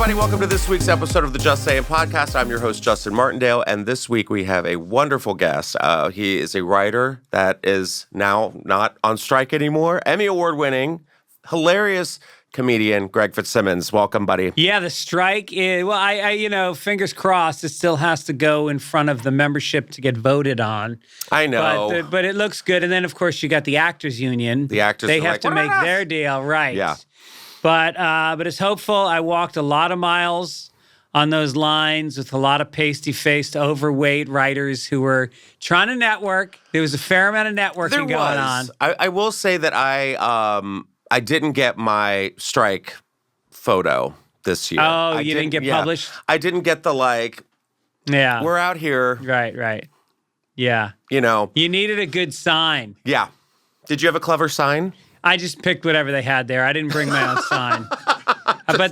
everybody. Welcome to this week's episode of the Just Saying podcast. I'm your host, Justin Martindale, and this week we have a wonderful guest. He is a writer that is now not on strike anymore. Emmy Award-winning, hilarious comedian, Greg Fitzsimmons. Welcome, buddy. Yeah, the strike is, well, I fingers crossed, it still has to go in front of the membership to get voted on. I know. But it looks good. And then, of course, you got the Actors Union. The actors They are have like, to "What make about us?" their deal, right. Yeah. But it's hopeful. I walked a lot of miles on those lines with a lot of pasty-faced, overweight writers who were trying to network. There was a fair amount of networking going on. I will say that I didn't get my strike photo this year. Oh, you didn't get published? I didn't get the Yeah. we're out here. Right. Yeah. You know. You needed a good sign. Yeah. Did you have a clever sign? I just picked whatever they had there. I didn't bring my own sign. But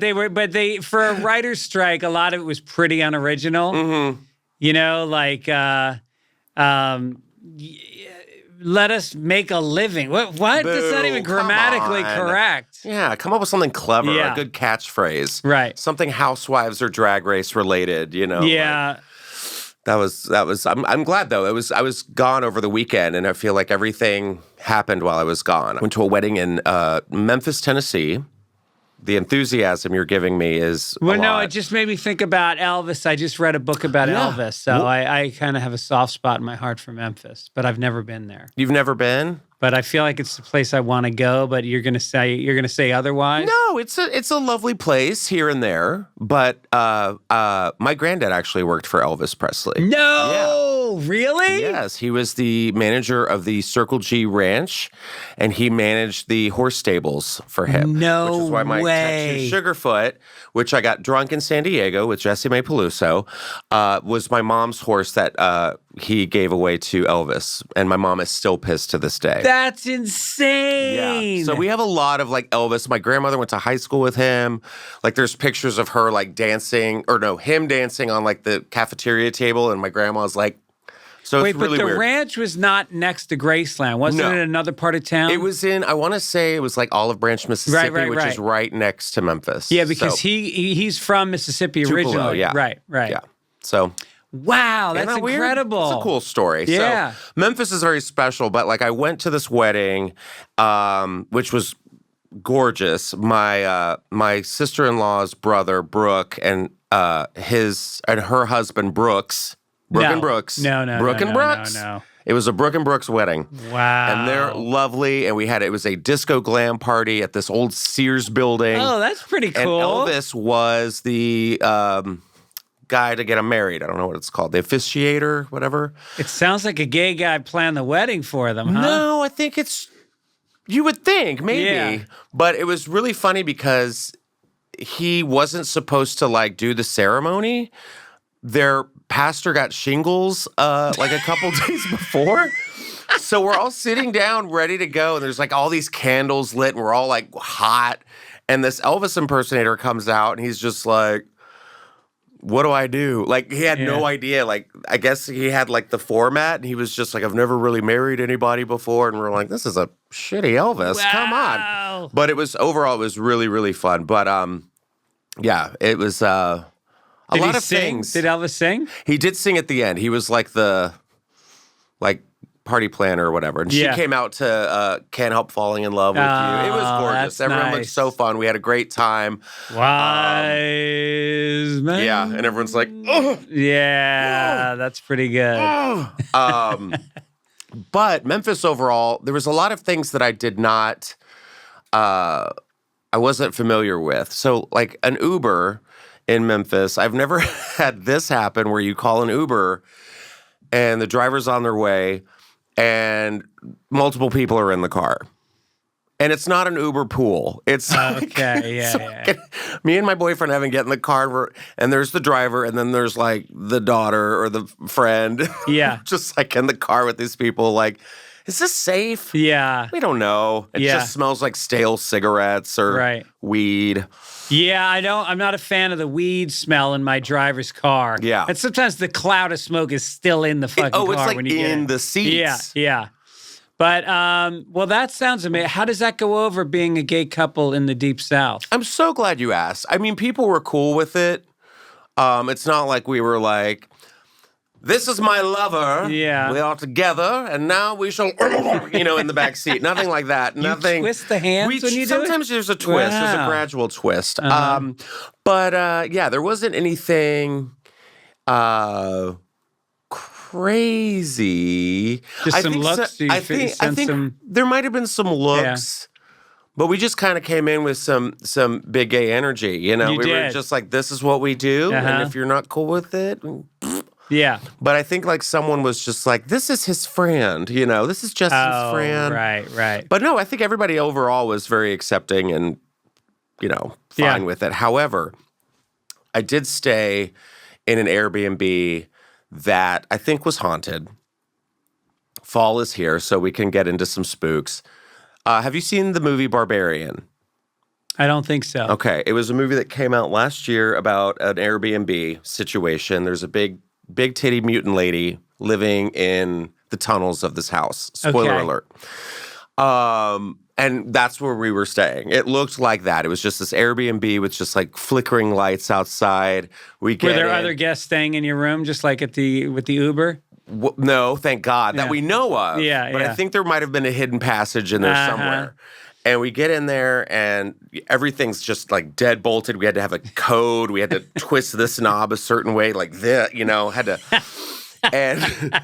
for a writer's strike, a lot of it was pretty unoriginal. Mm-hmm. You know, like, let us make a living. What? Boo, That's not even grammatically correct. Yeah, come up with something clever, Yeah. a good catchphrase. Right. Something Housewives or Drag Race related, you know. Yeah. That was I'm glad though. I was gone over the weekend and I feel like everything happened while I was gone. I went to a wedding in Memphis, Tennessee. The enthusiasm you're giving me is a lot. It just made me think about Elvis. I just read a book about Elvis, so I kind of have a soft spot in my heart for Memphis, but I've never been there. You've never been? But I feel like it's the place I want to go. But you're gonna say otherwise. No, it's a lovely place here and there. But my granddad actually worked for Elvis Presley. No, really? Yes, he was the manager of the Circle G Ranch, and he managed the horse stables for him. No which is why my way. tattoo Sugarfoot, which I got drunk in San Diego with Jesse May Peluso, was my mom's horse that he gave away to Elvis, and my mom is still pissed to this day. That's insane. Yeah. So we have a lot of Elvis. My grandmother went to high school with him. There's pictures of her dancing, him dancing on the cafeteria table, and my grandma's so Wait, it's really but the weird. ranch was not next to Graceland. Wasn't it in another part of town? It was I want to say it was Olive Branch, Mississippi, which is right next to Memphis. Yeah, because he's from Mississippi originally. Yeah. Right. Yeah. So. Wow, that's Isn't that incredible. Weird? It's a cool story. Yeah. So Memphis is very special, but I went to this wedding, which was gorgeous. My sister-in-law's brother, Brooke, and her husband, Brooks. Brooke and Brooks. No. Brooke and Brooks. No. It was a Brooke and Brooks wedding. Wow. And they're lovely. And it was a disco glam party at this old Sears building. Oh, that's pretty cool. And Elvis was the guy to get him married. I don't know what it's called. The officiator, whatever. It sounds like a gay guy planned the wedding for them, huh? No, I think you would think, maybe. Yeah. But it was really funny because he wasn't supposed to do the ceremony. Their pastor got shingles a couple days before. So we're all sitting down ready to go. And there's all these candles lit and we're all hot. And this Elvis impersonator comes out and he's just what do I do? He had no idea. I guess he had the format and he was just I've never really married anybody before. And we're this is a shitty Elvis. Wow. Come on. But it was really, really fun. But yeah, it was a lot of things. Did Elvis sing? He did sing at the end. He was the party planner or whatever. And she came out to Can't Help Falling in Love with You. It was gorgeous. That's Everyone nice. looked so fun. We had a great time. Wise man. Yeah, and everyone's ugh. Yeah, that's pretty good. But Memphis overall, there was a lot of things that I did not, I wasn't familiar with. So an Uber in Memphis, I've never had this happen where you call an Uber and the driver's on their way and multiple people are in the car. And it's not an Uber pool. It's Okay, me and my boyfriend haven't get in the car, and there's the driver, and then there's the daughter or the friend. Yeah. Just in the car with these people. Is this safe? Yeah. We don't know. It just smells like stale cigarettes or weed. Yeah, I'm not a fan of the weed smell in my driver's car. Yeah. And sometimes the cloud of smoke is still in the fucking car it's when you get in in the seats. Yeah. But, well, that sounds amazing. How does that go over being a gay couple in the Deep South? I'm so glad you asked. I mean, people were cool with it. It's not like we were like, this is my lover. Yeah. We are together, and now we shall, in the back seat. Nothing like that. Nothing. You twist the hands when you do it? Sometimes there's a twist. There's a gradual twist. But yeah, there wasn't anything crazy. Just some looks? I think there might have been some looks. But we just kind of came in with some big gay energy, We were just like, this is what we do, and if you're not cool with it, yeah. But I think like someone was just like, this is his friend, this is Justin's friend. Right. But no, I think everybody overall was very accepting and, fine with it. However, I did stay in an Airbnb that I think was haunted. Fall is here, so we can get into some spooks. Have you seen the movie Barbarian? I don't think so. Okay. It was a movie that came out last year about an Airbnb situation. There's a big titty mutant lady living in the tunnels of this house. Spoiler alert. And that's where we were staying. It looked like that. It was just this Airbnb with just like flickering lights outside. Were there other guests staying in your room, just like with the Uber? No, thank God, that we know of. But I think there might have been a hidden passage in there somewhere. And we get in there, and everything's just like dead bolted. We had to have a code. We had to twist this knob a certain way, like this, had to. And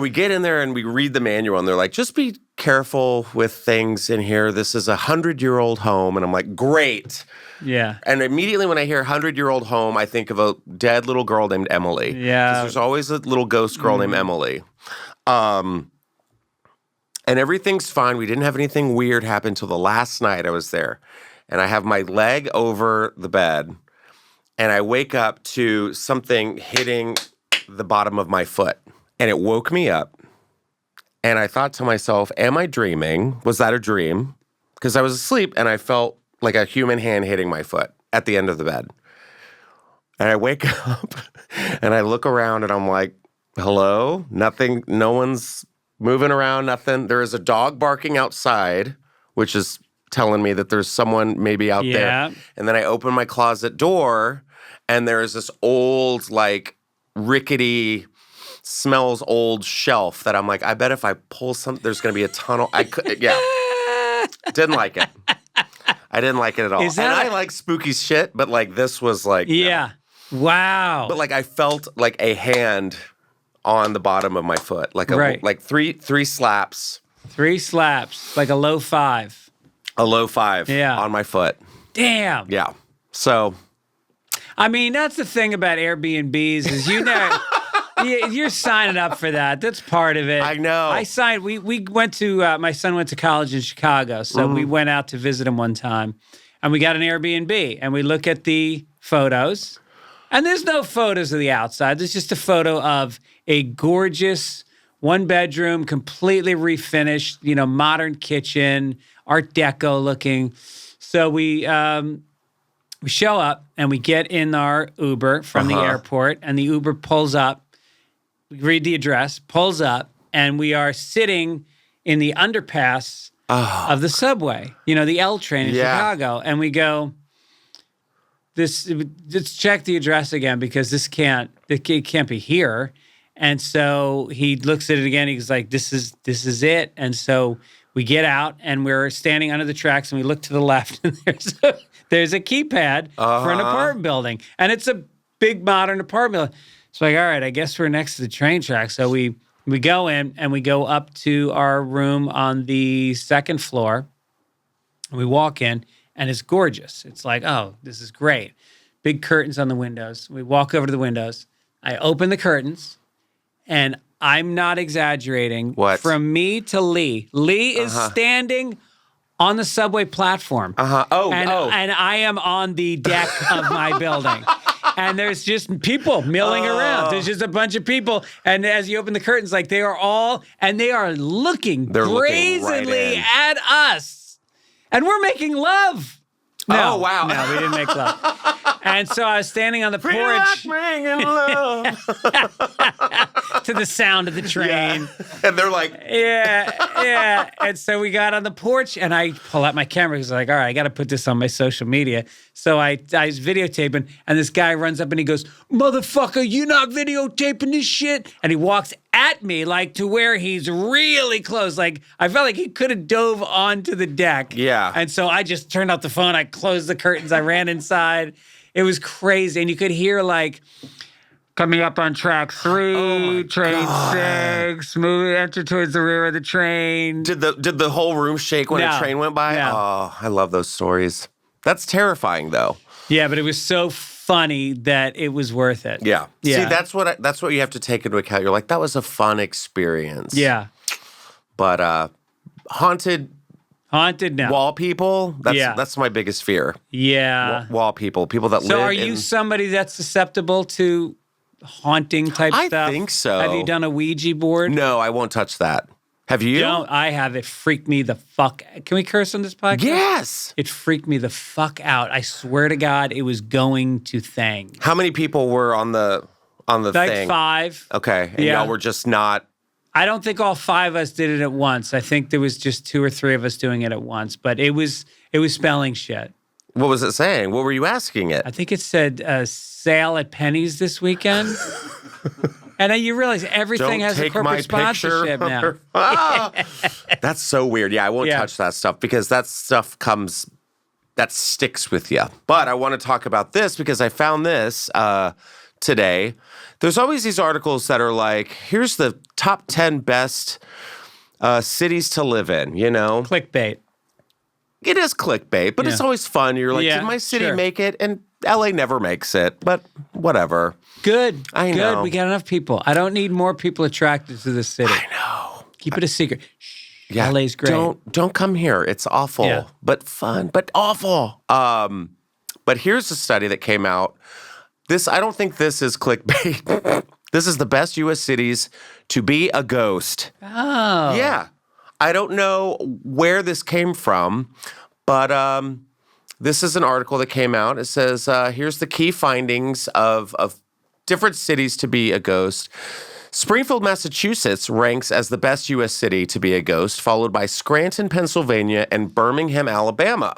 we get in there, and we read the manual, and they're like, just be careful with things in here. This is a 100-year-old home. And I'm like, great. Yeah. And immediately when I hear 100-year-old home, I think of a dead little girl named Emily. Yeah. Because there's always a little ghost girl named Emily. And everything's fine. We didn't have anything weird happen till the last night I was there. And I have my leg over the bed, and I wake up to something hitting the bottom of my foot. And it woke me up. And I thought to myself, am I dreaming? Was that a dream? Because I was asleep, and I felt like a human hand hitting my foot at the end of the bed. And I wake up, and I look around, and I'm like, hello? Nothing, no one's moving around, nothing. There is a dog barking outside, which is telling me that there's someone maybe out there. And then I open my closet door, and there's this old, like, rickety, smells old shelf that I'm like, I bet if I pull something, there's going to be a tunnel. Didn't like it. I didn't like it at all. I like spooky shit, but like this was like, no. Wow. But like I felt like a hand on the bottom of my foot, like like three slaps. 3 slaps, like a low 5. A low 5 on my foot. Damn. Yeah. So. I mean, that's the thing about Airbnbs is you're signing up for that. That's part of it. I know. I signed. We went to. My son went to college in Chicago, so we went out to visit him one time, and we got an Airbnb, and we look at the photos, and there's no photos of the outside. There's just a photo of a gorgeous 1-bedroom, completely refinished, modern kitchen, Art Deco looking. So we show up, and we get in our Uber from the airport, and the Uber pulls up. We read the address, pulls up, and we are sitting in the underpass of the subway, the L train in Chicago. And we go, let's check the address again because it can't be here. And so he looks at it again. He's like, this is it. And so we get out, and we're standing under the tracks, and we look to the left, and there's a keypad for an apartment building. And it's a big modern apartment building. So like, all right, I guess we're next to the train track. So we go in, and we go up to our room on the 2nd floor. And we walk in, and it's gorgeous. It's like, oh, this is great. Big curtains on the windows. We walk over to the windows. I open the curtains, and I'm not exaggerating. What? From me to Lee. Lee is standing on the subway platform. And I am on the deck of my building. And there's just people milling around. There's just a bunch of people. And as you open the curtains, like they are looking brazenly at us. And we're making love. No, Oh, wow. No, we didn't make love. And so I was standing on the Feel porch like making love. to the sound of the train. And they're like, Yeah. And so we got on the porch, and I pull out my camera because I'm like, all right, I got to put this on my social media. So I was videotaping, and this guy runs up and he goes, "Motherfucker, you not videotaping this shit?" And he walks at me like to where he's really close. Like I felt like he could have dove onto the deck. Yeah. And so I just turned off the phone. I closed the curtains. I ran inside. It was crazy. And you could hear like coming up on track 3, train 6, moving, enter towards the rear of the train. did the whole room shake when a train went by? No. Oh, I love those stories. That's terrifying, though. Yeah, but it was so funny that it was worth it. Yeah. Yeah. See, that's what you have to take into account. You're like, that was a fun experience. Yeah. But haunted No. wall people, Yeah. that's my biggest fear. Yeah. Wall people that live So are you in... somebody that's susceptible to haunting type I stuff? think so. Have you done a Ouija board? No, I won't touch that. Have you? Don't. I have. It freaked me the fuck. Can we curse on this podcast? Yes. It freaked me the fuck out. I swear to God, it was going to thang. How many people were on the Like thing? 5. Okay. And Yeah. y'all were just not... I don't think all 5 of us did it at once. I think there was just 2 or 3 of us doing it at once. But it was spelling shit. What was it saying? What were you asking it? I think it said sale at Penny's this weekend. And then you realize everything has a corporate sponsorship now. That's so weird. Yeah, I won't Yeah. touch that stuff because that stuff that sticks with you. But I want to talk about this because I found this today. There's always these articles that are like, here's the top 10 best cities to live in, you know? Clickbait. It is clickbait, but it's Yeah. always fun. You're like, Yeah, did my city sure. make it? And LA never makes it, but whatever. Good. I Good. know. We got enough people. I don't need more people attracted to this city. I know. Keep it a secret. Shh. Yeah, LA's great. Don't come here. It's awful, Yeah. but fun, but awful. But here's a study that came out. I don't think this is clickbait. This is the best U.S. cities to be a ghost. Oh. Yeah. I don't know where this came from, but this is an article that came out. It says, here's the key findings of different cities to be a ghost. Springfield, Massachusetts ranks as the best U.S. city to be a ghost, followed by Scranton, Pennsylvania, and Birmingham, Alabama.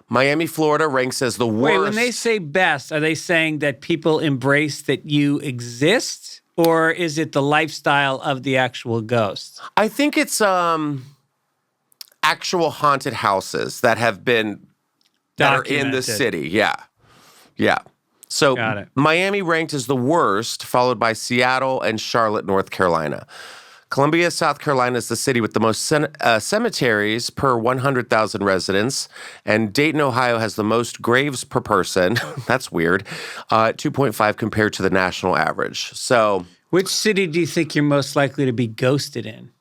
Miami, Florida ranks as the worst. Wait, when they say best, are they saying that people embrace that you exist? Or is it the lifestyle of the actual ghost? I think it's actual haunted houses that have been that are in the Documented. city. Yeah. Yeah. So Got it. Miami ranked as the worst, followed by Seattle and Charlotte, North Carolina. Columbia, South Carolina is the city with the most cemeteries per 100,000 residents, and Dayton, Ohio has the most graves per person. That's weird. 2.5 compared to the national average. So, Which city do you think you're most likely to be ghosted in?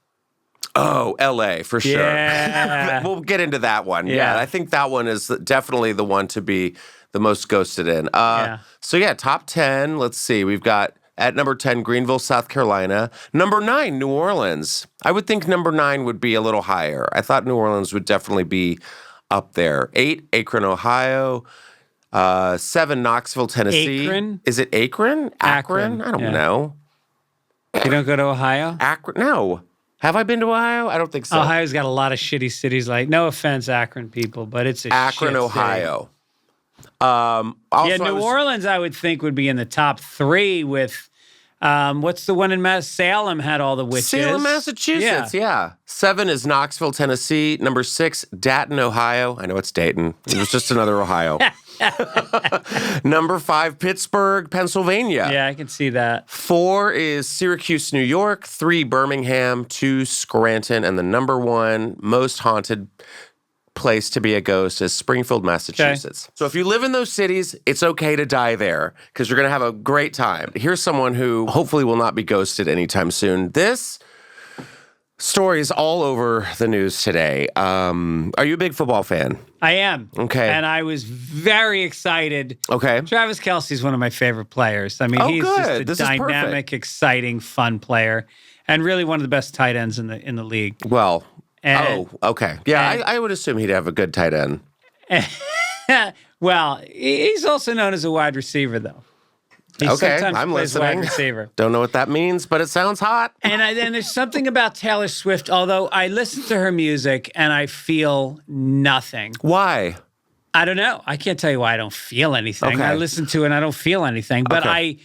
oh, LA for sure. Yeah. We'll get into that one. Yeah. Yeah. I think that one is definitely the one to be the most ghosted in. Yeah. So, yeah, top 10. Let's see. We've got at number 10, Greenville, South Carolina. Number 9, New Orleans. I would think number 9 would be a little higher. I thought New Orleans would definitely be up there. 8, Akron, Ohio. 7, Knoxville, Tennessee. Akron? Is it Akron? Akron, I don't yeah. know. You don't go to Ohio? Akron? No. Have I been to Ohio? I don't think so. Ohio's got a lot of shitty cities. Like, no offense, Akron people, but it's a Akron, shit Ohio. City. Also, Yeah, New Orleans, I would think, would be in the top 3 with, what's the one in Salem had all the witches? Salem, Massachusetts, yeah. 7 is Knoxville, Tennessee. Number 6, Dayton, Ohio. I know it's Dayton. It was just another Ohio. Number 5, Pittsburgh, Pennsylvania. Yeah, I can see that. 4 is Syracuse, New York. 3, Birmingham. 2, Scranton. And the number 1 most haunted place to be a ghost is Springfield, Massachusetts. So if you live in those cities, it's okay to die there because you're going to have a great time. Here's someone who hopefully will not be ghosted anytime soon. This story is all over the news today. Are you a big football fan? I am. Okay. And I was very excited. Okay. Travis Kelce's one of my favorite players. I mean, Oh, he's good. just a This is perfect. dynamic, exciting, fun player, and really one of the best tight ends in the league. Well, And- okay. Yeah, and- I would assume he'd have a good tight end. Well, he's also known as a wide receiver, though. He Okay, sometimes I'm plays listening. wide receiver. Don't know what that means, but it sounds hot. And then there's something about Taylor Swift, although I listen to her music and I feel nothing. Why? I don't know. I can't tell you why I don't feel anything. Okay. I listen to it and I don't feel anything. But Okay.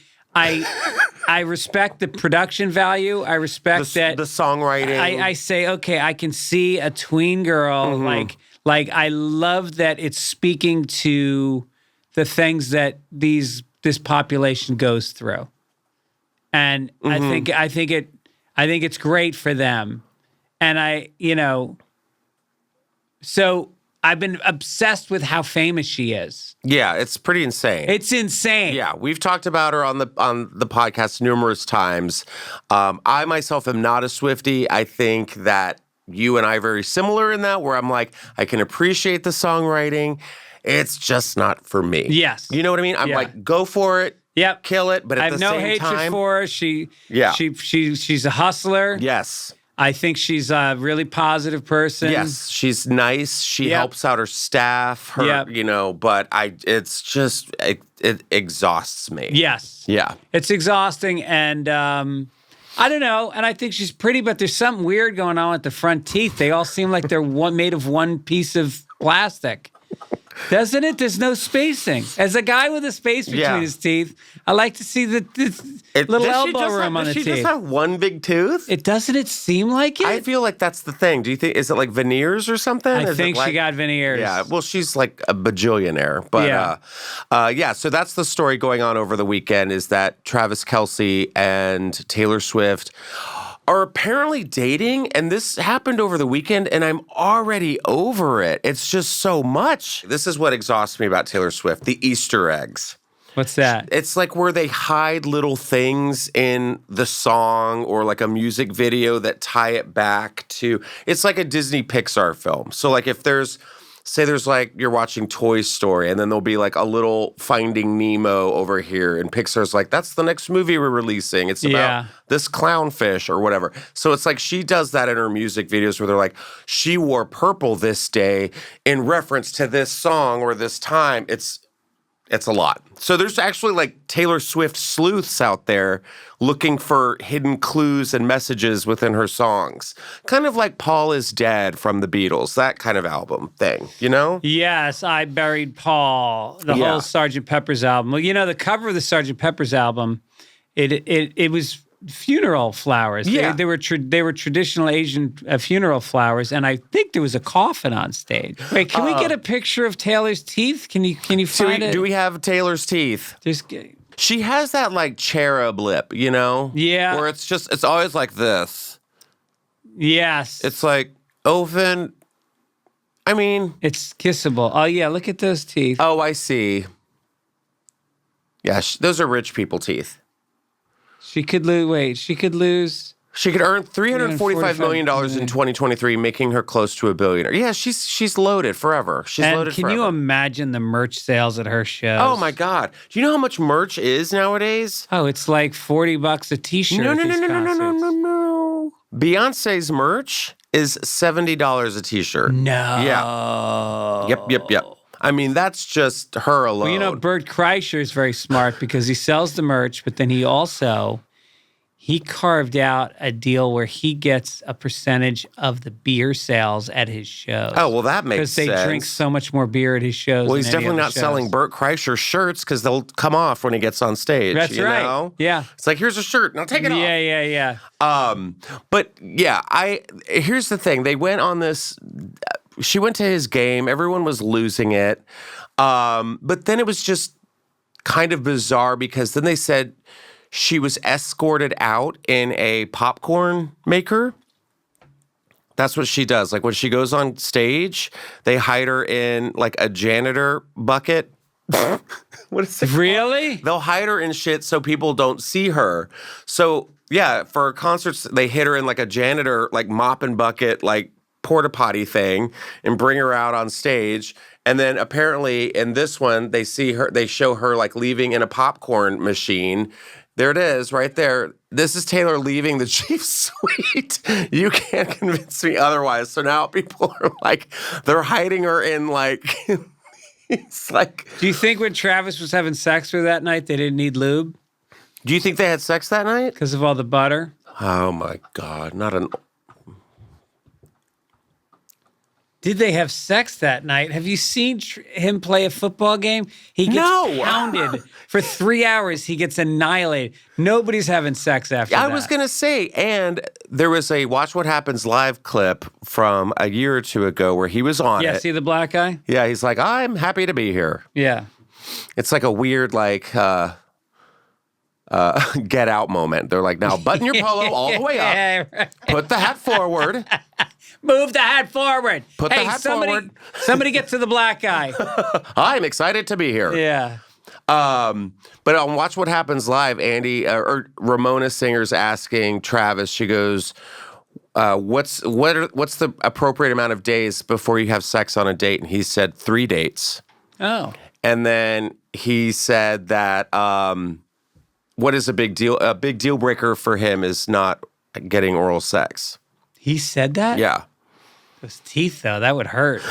I respect the production value. I respect The songwriting. I say, okay, I can see a tween girl. Mm-hmm. Like I love that it's speaking to the things that this population goes through. And Mm-hmm. I think it's great for them. And so I've been obsessed with how famous she is. Yeah, it's pretty insane. It's insane. Yeah, we've talked about her on the podcast numerous times. I myself am not a Swiftie. I think that you and I are very similar in that, where I'm like, I can appreciate the songwriting. It's just not for me. Yes. You know what I mean? I'm like, go for it. Yep. Kill it. But at I have the no same hatred time, for her. She's a hustler. yes. I think she's a really positive person. Yes, she's nice. She Yep. helps out her staff. Her, Yep. but it's just it exhausts me. Yes. Yeah. It's exhausting, and I don't know. And I think she's pretty, but there's something weird going on with the front teeth. They all seem like they're made of one piece of plastic. Doesn't it? There's no spacing. As a guy with a space between his teeth, I like to see the little elbow room on the teeth. Does she just have one big tooth? Doesn't it seem like it? I feel like that's the thing. Do you think, is it like veneers or something? I think she got veneers. Yeah, well, she's like a bajillionaire. But yeah, so that's the story going on over the weekend, is that Travis Kelce and Taylor Swift are apparently dating, and this happened over the weekend, and I'm already over it. It's just so much. This is what exhausts me about Taylor Swift, the Easter eggs. What's that? It's like where they hide little things in the song or like a music video that tie it back to, it's like a Disney Pixar film. So like if there's like you're watching Toy Story and then there'll be like a little Finding Nemo over here and Pixar's like, that's the next movie we're releasing. It's about this clownfish or whatever. So it's like she does that in her music videos where they're like, she wore purple this day in reference to this song or this time. It's a lot. So there's actually like Taylor Swift sleuths out there looking for hidden clues and messages within her songs. Kind of like Paul is Dead from the Beatles, that kind of album thing, you know? Yes, I Buried Paul, the whole Sgt. Pepper's album. Well, the cover of the Sgt. Pepper's album, it was funeral flowers. Yeah. They were traditional Asian funeral flowers, and I think there was a coffin on stage. Wait, can we get a picture of Taylor's teeth? Can you find it? Do we have Taylor's teeth? She has that like cherub lip, you know? Yeah. Where it's always like this. Yes. It's like, open. I mean. It's kissable. Oh, yeah, look at those teeth. Oh, I see. Yeah, those are rich people teeth. She could lose. She could earn $345 million in 2023, making her close to a billionaire. Yeah, she's loaded forever. Can you imagine the merch sales at her shows? Oh my God! Do you know how much merch is nowadays? Oh, it's like $40 a T-shirt. No. Beyonce's merch is $70 a T-shirt. No. Yeah. Yep. I mean, that's just her alone. Well, Bert Kreischer is very smart because he sells the merch, but then he carved out a deal where he gets a percentage of the beer sales at his shows. Oh, well, that makes sense. Because they drink so much more beer at his shows. Well, he's definitely not selling Bert Kreischer shirts because they'll come off when he gets on stage. That's right. Know? Yeah. It's like, here's a shirt. Now take it off. Yeah. But yeah, here's the thing. They went on this. She went to his game. Everyone was losing it. But then it was just kind of bizarre because then they said she was escorted out in a popcorn maker. That's what she does. Like when she goes on stage, they hide her in like a janitor bucket. What is it? Really? They'll hide her in shit so people don't see her. So yeah, for concerts, they hid her in like a janitor, like mop and bucket, like porta potty thing and bring her out on stage. And then apparently in this one, they show her like leaving in a popcorn machine. There it is right there. This is Taylor leaving the Chiefs suite. You can't convince me otherwise. So now people are like, they're hiding her in like It's like, Do you think when Travis was having sex with her that night, they didn't need lube do you think they had sex that night? because of all the butter? Oh my God, not an. Did they have sex that night? Have you seen him play a football game? He gets pounded for 3 hours. He gets annihilated. Nobody's having sex after that. I was going to say, and there was a Watch What Happens live clip from a year or two ago where he was on it. Yeah, see the black guy? Yeah, he's like, I'm happy to be here. Yeah. It's like a weird, like, get out moment. They're like, now button your polo all the way up. Yeah, right. Put the hat forward. Move the hat forward. Put the hat forward. Somebody get to the black guy. I'm excited to be here. Yeah. But on Watch What Happens Live, Andy or Ramona Singer's asking Travis, she goes, what's the appropriate amount of days before you have sex on a date? And he said 3 dates. Oh. And then he said that what is a big deal? A big deal breaker for him is not getting oral sex. He said that? Yeah. Those teeth, though, that would hurt.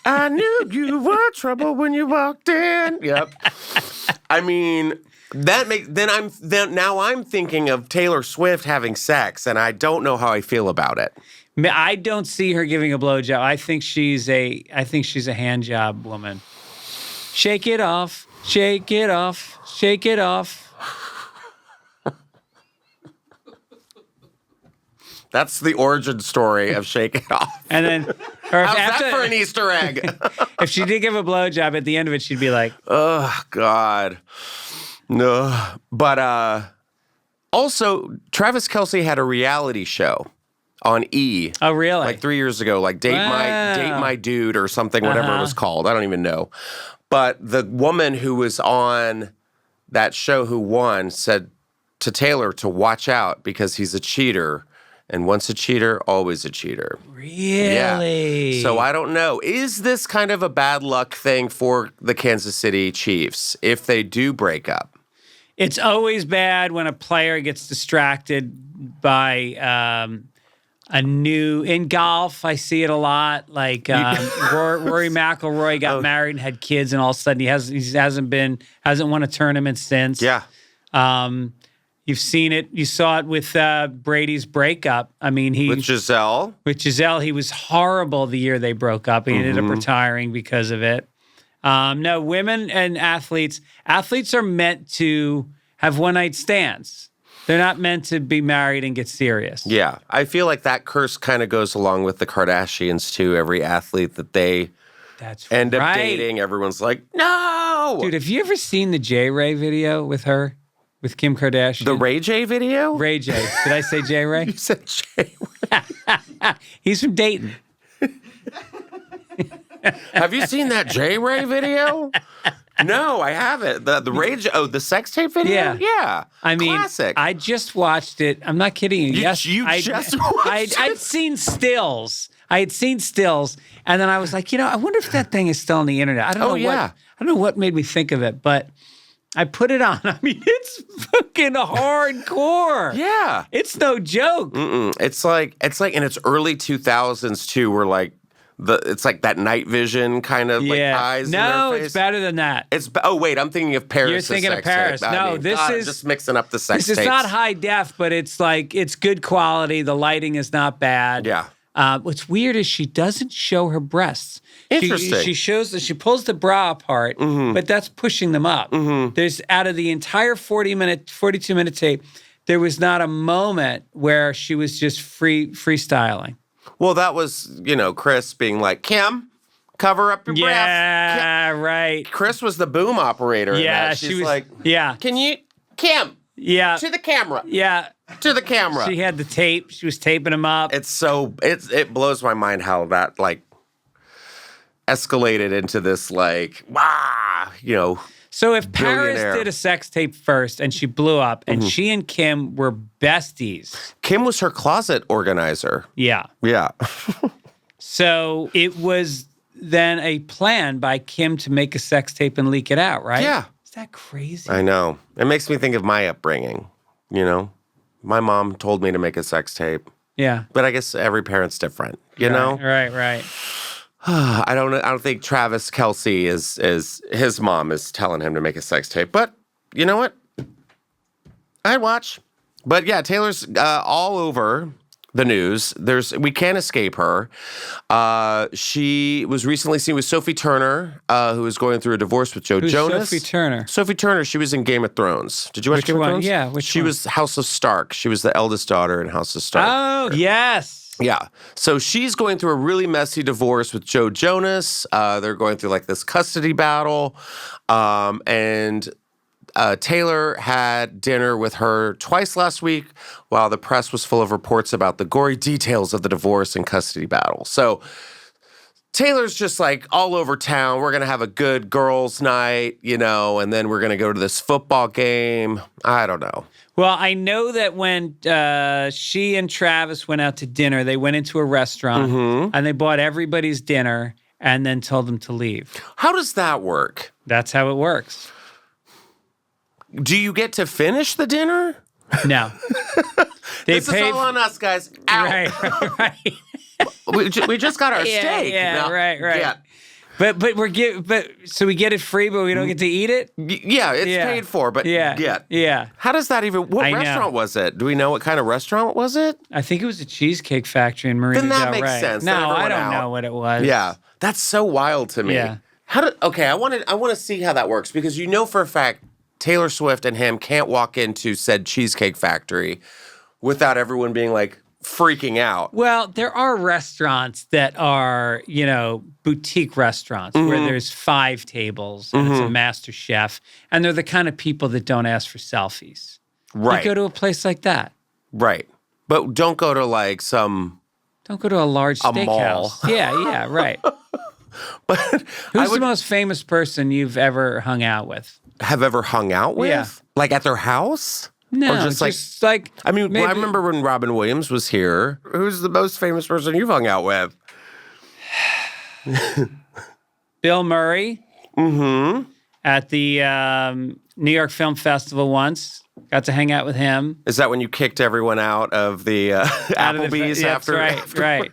I knew you were trouble when you walked in. Yep. I mean, now I'm thinking of Taylor Swift having sex, and I don't know how I feel about it. I don't see her giving a blowjob. I think she's a hand job woman. Shake it off, shake it off, shake it off. That's the origin story of Shake It Off. And then, how's that for an Easter egg? if she did give a blowjob at the end of it, she'd be like, "Oh God, no." But also, Travis Kelce had a reality show on E. "Oh, really?" Like 3 years ago, like Date My Dude or something, whatever it was called. I don't even know. But the woman who was on that show who won said to Taylor to watch out because he's a cheater. And once a cheater, always a cheater. Really? Yeah. So I don't know. Is this kind of a bad luck thing for the Kansas City Chiefs if they do break up? It's always bad when a player gets distracted by in golf. I see it a lot. Like Rory McIlroy got married and had kids, and all of a sudden he hasn't won a tournament since. Yeah. You've seen it. You saw it with Brady's breakup. I mean, with Giselle. With Giselle, he was horrible the year they broke up. He ended up retiring because of it. No, women and athletes are meant to have one-night stands. They're not meant to be married and get serious. Yeah. I feel like that curse kind of goes along with the Kardashians, too. Every athlete that they end up dating, everyone's like, no! Dude, have you ever seen the J. Ray video with her? With Kim Kardashian? The Ray J video? Ray J. Did I say J. Ray? You said J. He's from Dayton. Have you seen that J. Ray video? No, I haven't. The Ray J. Oh, the sex tape video? Yeah. I mean, classic. I just watched it. I'm not kidding you. Yes, I'd seen stills. I had seen stills, and then I was like, I wonder if that thing is still on the internet. I don't know what made me think of it, but I put it on. I mean, it's fucking hardcore. Yeah. It's no joke. It's like in its early 2000s too, where like it's like that night vision kind of like eyes. No, in their face. It's better than that. Wait, I'm thinking of Paris. You're thinking of Paris. Tape. No, this is just mixing up the sex This tapes. is not high def, but it's good quality. The lighting is not bad. Yeah. What's weird is she doesn't show her breasts. Interesting. She pulls the bra apart, but that's pushing them up. There's out of the entire 42-minute tape, there was not a moment where she was just freestyling. Well, that was, Chris being like, Kim, cover up your breasts. Yeah, right. Chris was the boom operator. Yeah, she was like, yeah. Can you, Kim? Yeah. To the camera. Yeah. To the camera. She had the tape. She was taping them up. It blows my mind how that escalated into this So if Paris billionaire. did a sex tape first and she blew up and she and Kim were besties. Kim was her closet organizer. Yeah. Yeah. So it was then a plan by Kim to make a sex tape and leak it out, right? Yeah. Is that crazy? I know. It makes me think of my upbringing, My mom told me to make a sex tape. Yeah. But I guess every parent's different, you know? Right. I don't think Travis Kelce is his mom is telling him to make a sex tape. But you know what? I'd watch. But yeah, Taylor's all over the news. We can't escape her. She was recently seen with Sophie Turner, who was going through a divorce with Joe Jonas. Sophie Turner? Sophie Turner, she was in Game of Thrones. Did you watch Game of Thrones? Yeah, which She one? was House of Stark. She was the eldest daughter in House of Stark. Oh, yes. Yeah. So she's going through a really messy divorce with Joe Jonas. They're going through like this custody battle. And Taylor had dinner with her twice last week while the press was full of reports about the gory details of the divorce and custody battle. So Taylor's just like all over town. We're going to have a good girls' night, and then we're going to go to this football game. I don't know. Well, I know that when she and Travis went out to dinner, they went into a restaurant and they bought everybody's dinner and then told them to leave. How does that work? That's how it works. Do you get to finish the dinner? No. This is all on us, guys. Ow. Right. We just got our steak. Yeah, Now, right. Yeah. But so we get it free, but we don't get to eat it? Yeah, it's paid for, but Yeah. How does that even? What restaurant was it? Do we know what kind of restaurant was it? I think it was a cheesecake factory in Marina Then that Del makes Rey. sense. No, Then everyone I don't out. know what it was. Yeah, that's so wild to me. Yeah. I want to see how that works because for a fact Taylor Swift and him can't walk into said cheesecake factory without everyone being like freaking out. Well, there are restaurants that are, boutique restaurants where there's 5 tables and it's a master chef, and they're the kind of people that don't ask for selfies. Right. You go to a place like that. Right. But don't go to like some... Don't go to a large steakhouse. mall. Yeah, right. But Who's the most famous person you've ever hung out with? have ever hung out with? Yeah. Like at their house? No, Or just like I mean, maybe, I remember when Robin Williams was here. Who's the most famous person you've hung out with? Bill Murray at the New York Film Festival once. Got to hang out with him. Is that when you kicked everyone out of the Applebee's after? Right.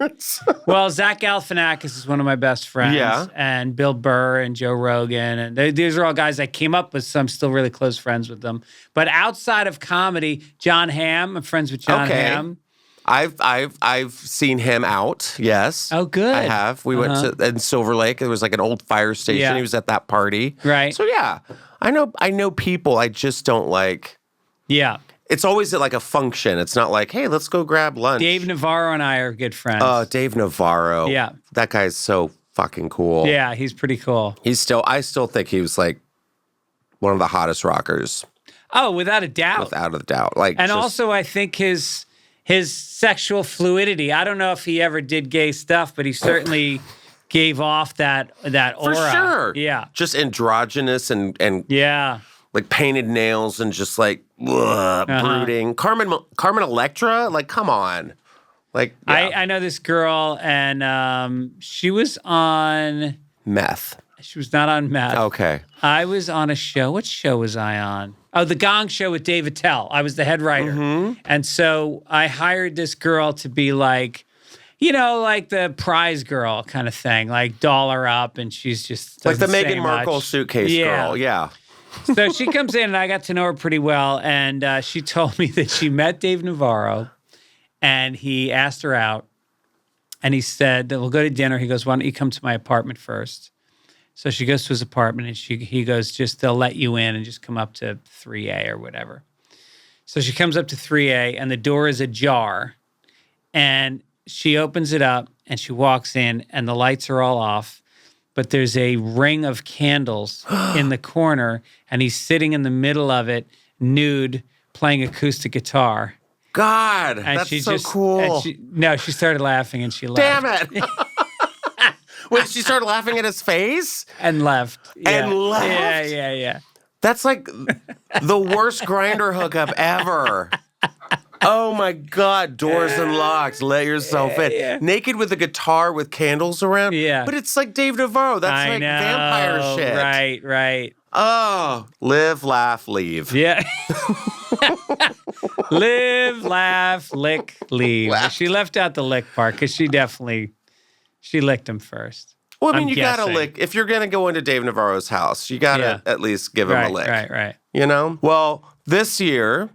Well, Zach Galifianakis is one of my best friends. Yeah. And Bill Burr and Joe Rogan. And these are all guys I came up with, so I'm still really close friends with them. But outside of comedy, John Hamm, I'm friends with John Hamm. I've seen him out. Yes. Oh, good. I have. We went to in Silver Lake. There was like an old fire station. Yeah. He was at that party. Right. So yeah, I know people. I just don't like. Yeah. It's always at like a function. It's not like, hey, let's go grab lunch. Dave Navarro and I are good friends. Oh, Dave Navarro. Yeah. That guy's so fucking cool. Yeah, he's pretty cool. I still think he was like one of the hottest rockers. Oh, without a doubt. Without a doubt. And also, I think his sexual fluidity. I don't know if he ever did gay stuff, but he certainly gave off that aura. For sure. Yeah. Just androgynous and Yeah. like painted nails and just like brooding. Carmen Electra, like come on. Like yeah. I know this girl, and she was on meth. She was not on meth. Okay. I was on a show. What show was I on? Oh, The Gong Show with Dave Attell. I was the head writer. And so I hired this girl to be like, like the prize girl kind of thing, like doll her up, and she's just like the doesn't say Meghan Markle much. suitcase girl. Yeah. So she comes in, and I got to know her pretty well, and she told me that she met Dave Navarro, and he asked her out, and he said that we'll go to dinner. He goes, why don't you come to my apartment first? So she goes to his apartment, and he goes, they'll let you in and just come up to 3A or whatever. So she comes up to 3A, and the door is ajar, and she opens it up, and she walks in, and the lights are all off, but there's a ring of candles in the corner, and he's sitting in the middle of it, nude, playing acoustic guitar. God, And that's she so cool. She started laughing, and she left. Damn it. When she started laughing at his face? And left. Yeah. And left? Yeah. That's like the worst grinder hookup ever. Oh my God, doors unlocked, let yourself in. Yeah. Naked with a guitar with candles around. Yeah. But it's like Dave Navarro. That's I like know. vampire shit. Right. Oh, live, laugh, leave. Yeah. Live, laugh, lick, leave. Laugh. She left out the lick part because she licked him first. Well, I mean, I'm you gotta guessing. lick. If you're gonna go into Dave Navarro's house, you gotta at least give him a lick. Right. You know? Well, this year,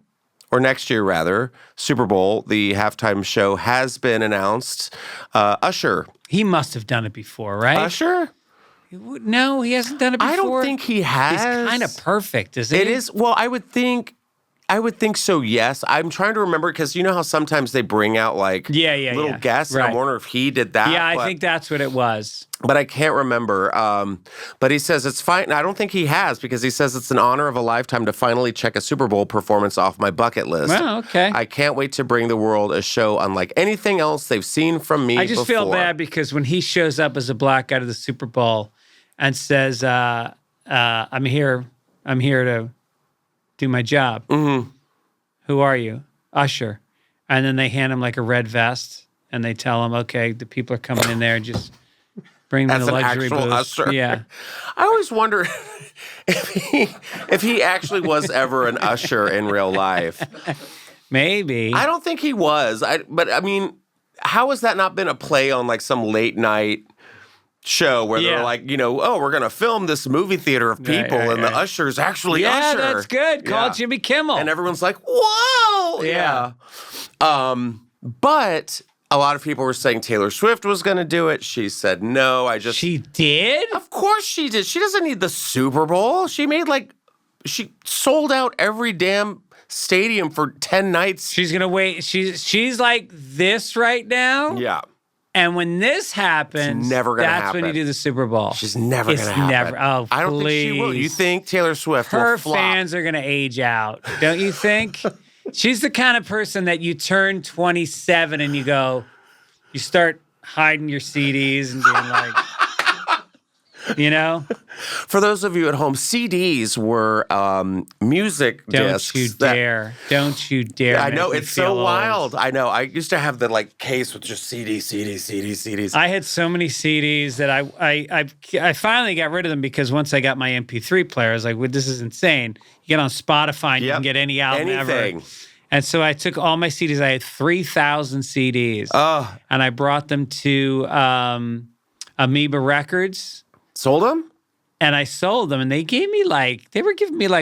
or next year rather, Super Bowl, the halftime show has been announced. Usher. He must have done it before, right? Usher? No, he hasn't done it before. I don't think he has. He's kind of perfect, isn't he? It is. Well, I would think so, yes. I'm trying to remember because you know how sometimes they bring out like little guests. Right. And I wonder if he did that. Yeah, I think that's what it was. But I can't remember. But he says it's fine. I don't think he has because he says it's an honor of a lifetime to finally check a Super Bowl performance off my bucket list. Well, okay. I can't wait to bring the world a show unlike anything else they've seen from me I just feel bad because when he shows up as a black guy to the Super Bowl and says, I'm here to do my job. Mm-hmm. Who are you? Usher. And then they hand him like a red vest and they tell him, okay, the people are coming in there, just bring them As the an luxury actual booth. Usher. Yeah. I always wonder if he actually was ever an usher in real life. Maybe. I don't think he was. But I mean, how has that not been a play on like some late night show where they're like, we're going to film this movie theater of people and the usher's actually Usher. Yeah, that's good. Call Jimmy Kimmel. And everyone's like, whoa. Yeah. But a lot of people were saying Taylor Swift was going to do it. She said no. She did? Of course she did. She doesn't need the Super Bowl. She sold out every damn stadium for 10 nights. She's going to wait. She's like this right now. Yeah. And when this happens, it's never gonna that's happen. when you do the Super Bowl. She's never going to happen. Never. Oh, I don't think she will. You think Taylor Swift her will flop? fans are going to age out, don't you think? She's the kind of person that you turn 27 and you start hiding your CDs and being like, For those of you at home, CDs were music discs. Don't you dare. I know, make me it's so feel old. wild. I know. I used to have the case with just CDs. I had so many CDs that I finally got rid of them because once I got my MP3 player, I was like, well, this is insane. You get on Spotify and you can get any album ever. And so I took all my CDs. I had 3,000 CDs. Oh. And I brought them to Amoeba Records. Sold them? And I sold them. And they were giving me like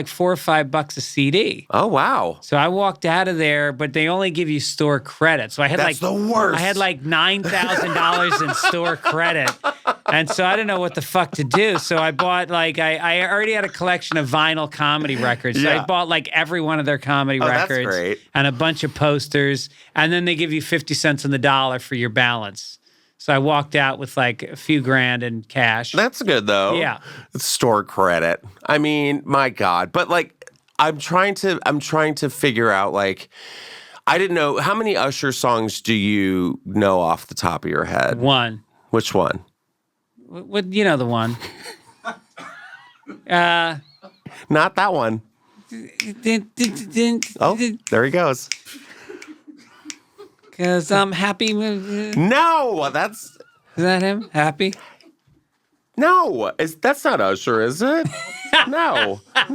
$4 or $5 a CD. Oh, wow. So I walked out of there, but they only give you store credit. So I had That's the worst. I had like $9,000 in store credit. And so I didn't know what the fuck to do. So I bought I already had a collection of vinyl comedy records. So I bought like every one of their comedy records. That's great. And a bunch of posters. And then they give you 50 cents on the dollar for your balance. So I walked out with like a few grand in cash. That's good though. Yeah. Store credit. I mean, my God. But like I'm trying to figure out like I didn't know how many Usher songs do you know off the top of your head? One. Which one? What you know the one. Not that one. Oh, there he goes. Because I'm happy. Is No, that's that him? Happy? no. That's not Usher, is it? No. Is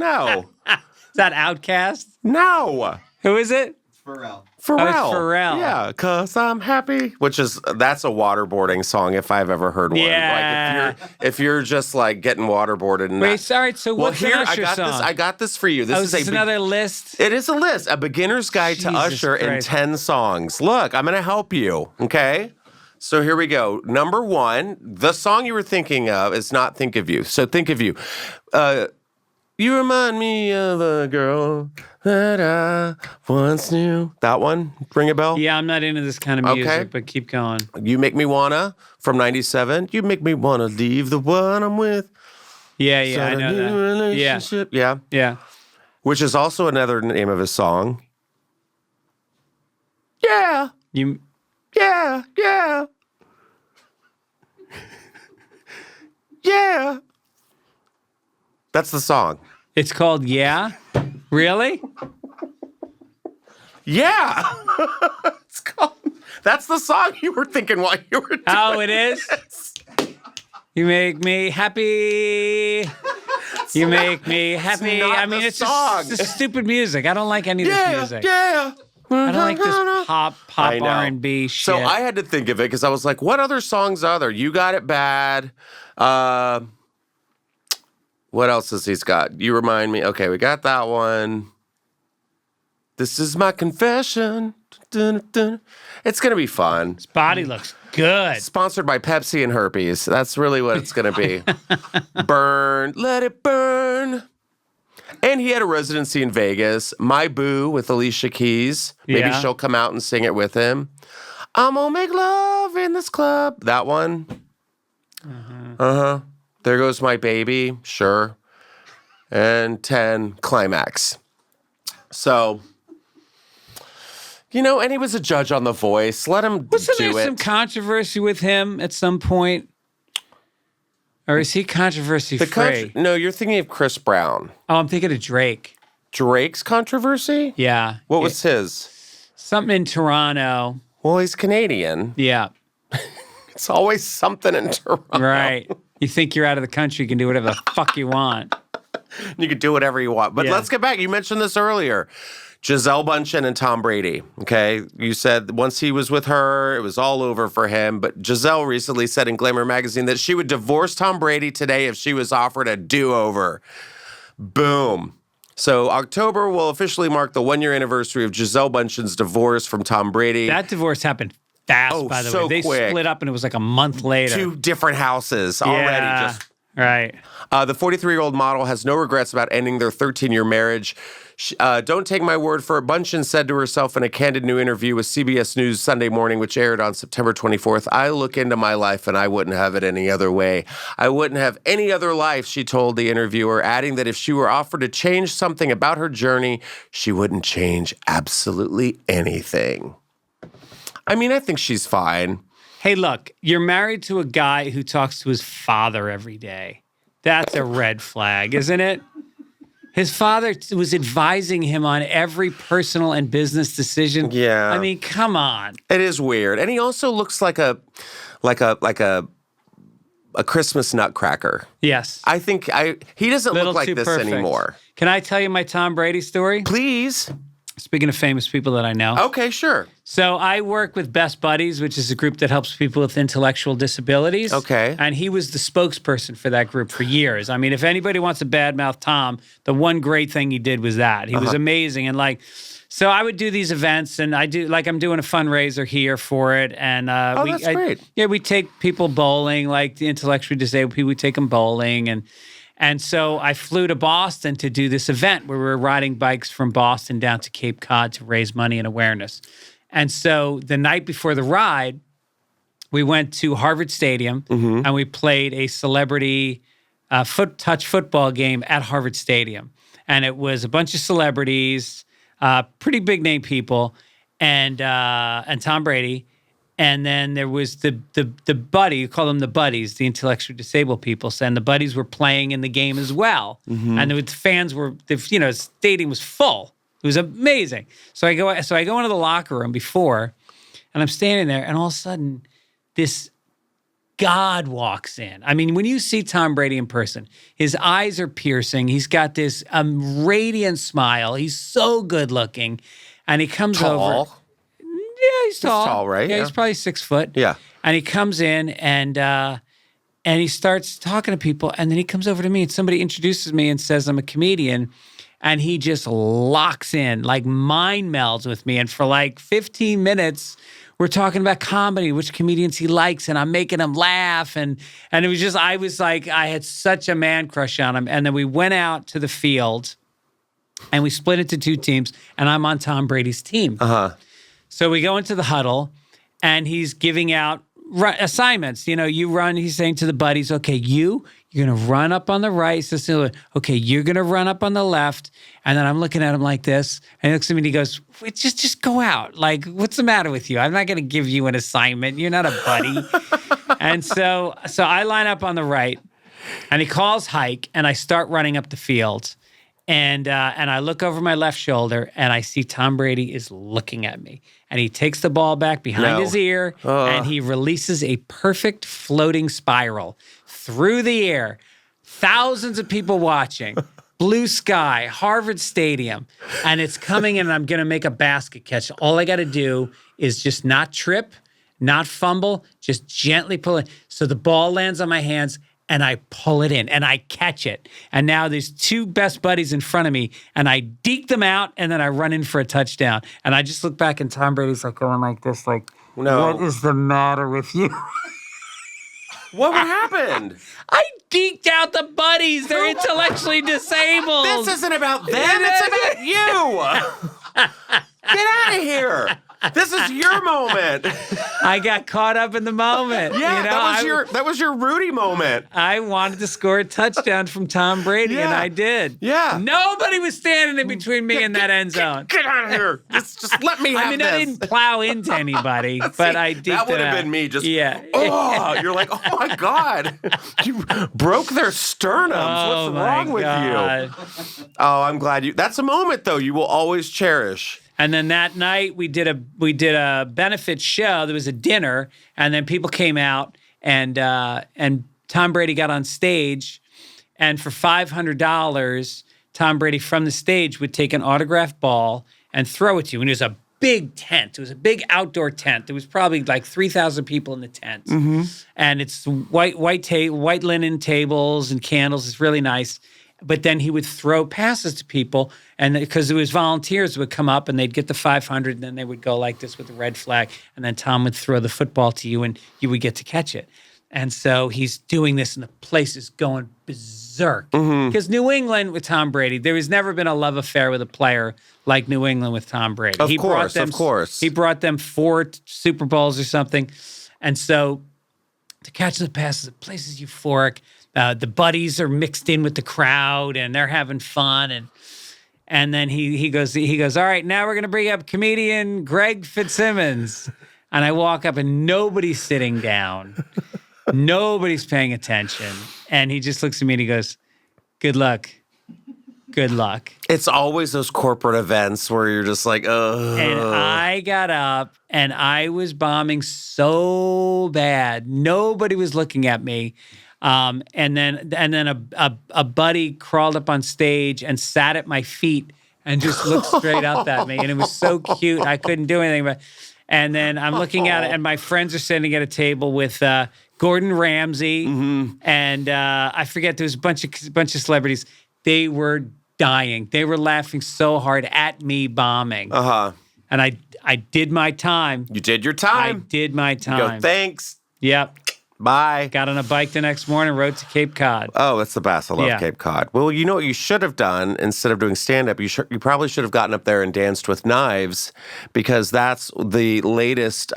that Outkast? No. Who is it? Pharrell. Pharrell. Oh, it's Pharrell. Yeah, 'cause I'm happy. That's a waterboarding song if I've ever heard one. Yeah. Like if you're just like getting waterboarded and Wait, sorry. So what's here an Usher song? I got this for you. This is another list. It is a list, a beginner's guide to Jesus Usher in Christ. 10 songs. Look, I'm going to help you, okay? So here we go. Number 1, the song you were thinking of is not Think of You. So Think of You. You remind me of a girl that I once knew. That one? Ring a bell? Yeah, I'm not into this kind of music, Okay. but keep going. You Make Me Wanna from 97. You make me wanna leave the one I'm with. Yeah, I Start a know new that. relationship. Yeah. Yeah. Which is also another name of his song. Yeah. You. Yeah. Yeah. That's the song. It's called Yeah. Really? Yeah. It's called. That's the song you were thinking while you were doing Oh, it is. You make me happy. You make me happy. not I mean, the it's song. just stupid music. I don't like any of this music. Yeah. I don't like this pop I know. R&B shit. So I had to think of it because I was like, what other songs are there? You Got It Bad. What else has he's got? You remind me. Okay, we got that one. This is my confession. Dun, dun, dun. It's going to be fun. His body looks good. Sponsored by Pepsi and herpes. That's really what it's going to be. Burn. Let it burn. And he had a residency in Vegas. My Boo with Alicia Keys. Maybe she'll come out and sing it with him. I'm gonna make love in this club. That one. There Goes My Baby. Sure. And 10, Climax. So, and he was a judge on The Voice. Let him Wasn't do there it. some controversy with him at some point? Or is he controversy-free? No, you're thinking of Chris Brown. Oh, I'm thinking of Drake. Drake's controversy? Yeah. What was his? Something in Toronto. Well, he's Canadian. Yeah. It's always something in Toronto. Right. You think you're out of the country, you can do whatever the fuck you want. You can do whatever you want. But let's get back. You mentioned this earlier. Giselle Bundchen and Tom Brady, okay? You said once he was with her, it was all over for him. But Giselle recently said in Glamour magazine that she would divorce Tom Brady today if she was offered a do-over. Boom. So October will officially mark the 1-year anniversary of Giselle Bundchen's divorce from Tom Brady. That divorce happened fast, by the way. They split up and it was like a month later. 2 different houses already. Right. The 43-year-old model has no regrets about ending their 13-year marriage. Don't take my word for it. Bundchen said to herself in a candid new interview with CBS News Sunday Morning, which aired on September 24th, I look into my life and I wouldn't have it any other way. I wouldn't have any other life, she told the interviewer, adding that if she were offered to change something about her journey, she wouldn't change absolutely anything. I mean, I think she's fine. Hey, look, you're married to a guy who talks to his father every day. That's a red flag, isn't it? His father was advising him on every personal and business decision. Yeah. I mean, come on. It is weird. And he also looks like a Christmas nutcracker. Yes. I think he doesn't look like this anymore. Can I tell you my Tom Brady story? Please. Speaking of famous people that I know. Okay, sure. So I work with Best Buddies, which is a group that helps people with intellectual disabilities. Okay. And he was the spokesperson for that group for years. I mean, if anybody wants to badmouth Tom, the one great thing he did was that. He was amazing. And so I would do these events, and I'm doing a fundraiser here for it. And that's great. We take people bowling, like the intellectually disabled people, we take them bowling. And so I flew to Boston to do this event where we were riding bikes from Boston down to Cape Cod to raise money and awareness. And so the night before the ride, we went to Harvard Stadium and we played a celebrity touch football game at Harvard Stadium. And it was a bunch of celebrities, pretty big name people, and Tom Brady. And then there was the buddy, you call them the buddies, the intellectually disabled people. And the buddies were playing in the game as well. And the fans the stadium was full. It was amazing. So I go into the locker room before, and I'm standing there, and all of a sudden, this God walks in. I mean, when you see Tom Brady in person, his eyes are piercing. He's got this radiant smile. He's so good looking. And he comes over. Yeah, he's tall. He's tall, right? Yeah, he's probably 6 foot. Yeah. And he comes in and he starts talking to people, and then he comes over to me and somebody introduces me and says I'm a comedian, and he just locks in, like mind melds with me. And for like 15 minutes, we're talking about comedy, which comedians he likes, and I'm making him laugh. And it was just, I was like, I had such a man crush on him. And then we went out to the field and we split into 2 teams, and I'm on Tom Brady's team. So we go into the huddle, and he's giving out assignments. You run, he's saying to the buddies, okay, you're going to run up on the right. So, okay, you're going to run up on the left. And then I'm looking at him like this, and he looks at me and he goes, wait, just go out. Like, what's the matter with you? I'm not going to give you an assignment. You're not a buddy. And so I line up on the right, and he calls hike, and I start running up the field. And I look over my left shoulder, and I see Tom Brady is looking at me. And he takes the ball back behind his ear, and he releases a perfect floating spiral through the air. Thousands of people watching. blue sky, Harvard Stadium, and it's coming in and I'm going to make a basket catch. All I got to do is just not trip, not fumble, just gently pull it. So the ball lands on my hands and I pull it in and I catch it. And now there's two best buddies in front of me and I deke them out and then I run in for a touchdown. And I just look back and Tom Brady's like going like this, like, No. what is the matter with you? What happened? I deked out the buddies. They're intellectually disabled. This isn't about them. It's about you. Get out of here. This is your moment. I got caught up in the moment. Yeah, you know, that was your Rudy moment. I wanted to score a touchdown from Tom Brady, and I did. Yeah. Nobody was standing in between me and that end zone. Get out of here. Just let me have this. I didn't plow into anybody, but I did. That would have been me. Just you're like, oh my God, you broke their sternums. What's wrong with you? Oh, I'm glad you. That's a moment though you will always cherish. And then that night we did a benefit show. There was a dinner, and then people came out, and Tom Brady got on stage, and for $500, Tom Brady from the stage would take an autographed ball and throw it to you. And it was a big tent. It was a big outdoor tent. There was probably like 3,000 people in the tent, and it's white linen tables and candles. It's really nice. But then he would throw passes to people, and because it was volunteers would come up and they'd get the 500, and then they would go like this with the red flag, and then Tom would throw the football to you, and you would get to catch it. And so he's doing this, and the place is going berserk. Because New England with Tom Brady, there has never been a love affair with a player like New England with Tom Brady. Of course. He brought them 4 Super Bowls or something, and so to catch the passes, the place is euphoric. The buddies are mixed in with the crowd, and they're having fun. And then he goes, all right, now we're going to bring up comedian Greg Fitzsimmons. And I walk up, and nobody's sitting down. Nobody's paying attention. And he just looks at me, and he goes, good luck. Good luck. It's always those corporate events where you're just like, ugh. And I got up, and I was bombing so bad. Nobody was looking at me. And then a buddy crawled up on stage and sat at my feet and just looked straight up at me, and it was so cute. I couldn't do anything. And then I'm looking at it, and my friends are sitting at a table with Gordon Ramsay, and I forget, there was a bunch of celebrities. They were dying. They were laughing so hard at me bombing. And I did my time. You did your time. I did my time. You go, thanks. Yep. Bye. Got on a bike the next morning, rode to Cape Cod. Oh, that's the best. I love Cape Cod. Well, you know what you should have done instead of doing stand-up? You probably should have gotten up there and danced with knives, because that's the latest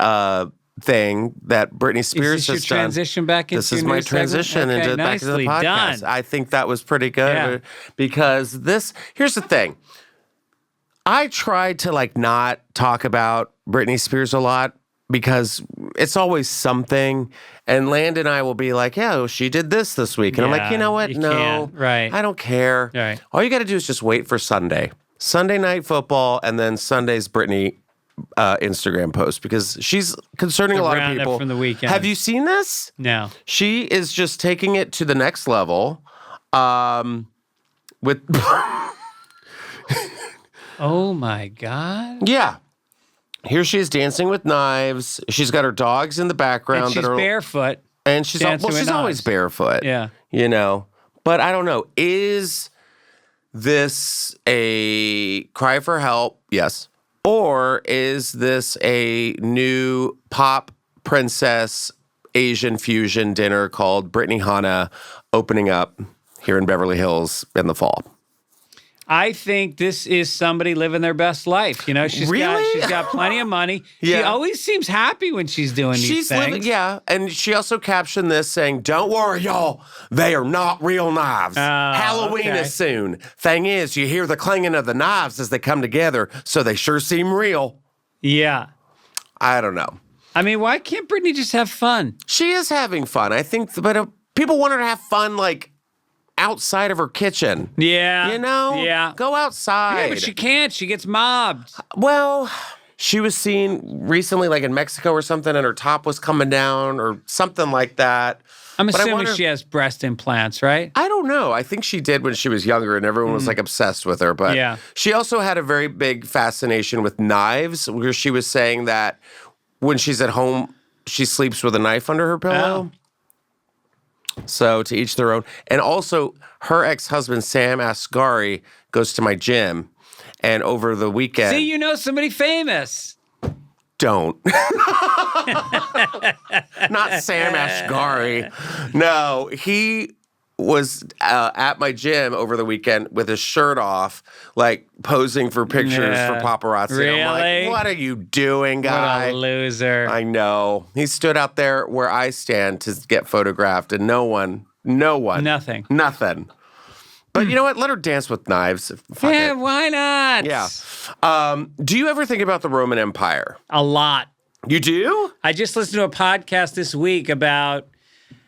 thing that Britney Spears has done. Is this your transition back into This is my transition into back into the podcast. Done. I think that was pretty good because here's the thing. I tried to not talk about Britney Spears a lot, because it's always something. And Landon and I will be like, yeah, well, she did this week. And I'm like, you know what? No, right. I don't care. Right. All you got to do is just wait for Sunday Night Football, and then Sunday's Britney Instagram post, because she's concerning a lot of people. From the weekend. Have you seen this? No. She is just taking it to the next level with... Oh, my God. Yeah. Here she is dancing with knives. She's got her dogs in the background. And she's barefoot. And she's always barefoot. Yeah. You know. But I don't know. Is this a cry for help? Yes. Or is this a new pop princess Asian fusion dinner called Brittany Hana opening up here in Beverly Hills in the fall? I think this is somebody living their best life. You know, she's got plenty of money. Yeah. She always seems happy when she's doing these things. And she also captioned this saying, "Don't worry, y'all. They are not real knives. Halloween is soon. Thing is, you hear the clanging of the knives as they come together, so they sure seem real." Yeah. I don't know. I mean, why can't Britney just have fun? She is having fun. I think, but people want her to have fun, outside of her kitchen. Yeah. You know? Yeah. Go outside. Yeah, but she can't. She gets mobbed. Well, she was seen recently, in Mexico or something, and her top was coming down or something like that. I'm assuming she has breast implants, right? I don't don't know. I think she did when she was younger, and everyone was like obsessed with her. But Yeah. she also had a very big fascination with knives, where she was saying that when she's at home, she sleeps with a knife under her pillow. So to each their own. And also, her ex-husband, Sam Asghari, goes to my gym. And over the weekend... See, you know somebody famous. Don't. Not Sam Asghari. No, he was at my gym over the weekend with his shirt off, like posing for pictures for paparazzi. Really? I'm like, what are you doing, guy? What a loser. I know. He stood out there where I stand to get photographed, and no one. Nothing. But you know what? Let her dance with knives. Fuck it. Why not? Yeah. Do you ever think about the Roman Empire? A lot. You do? I just listened to a podcast this week about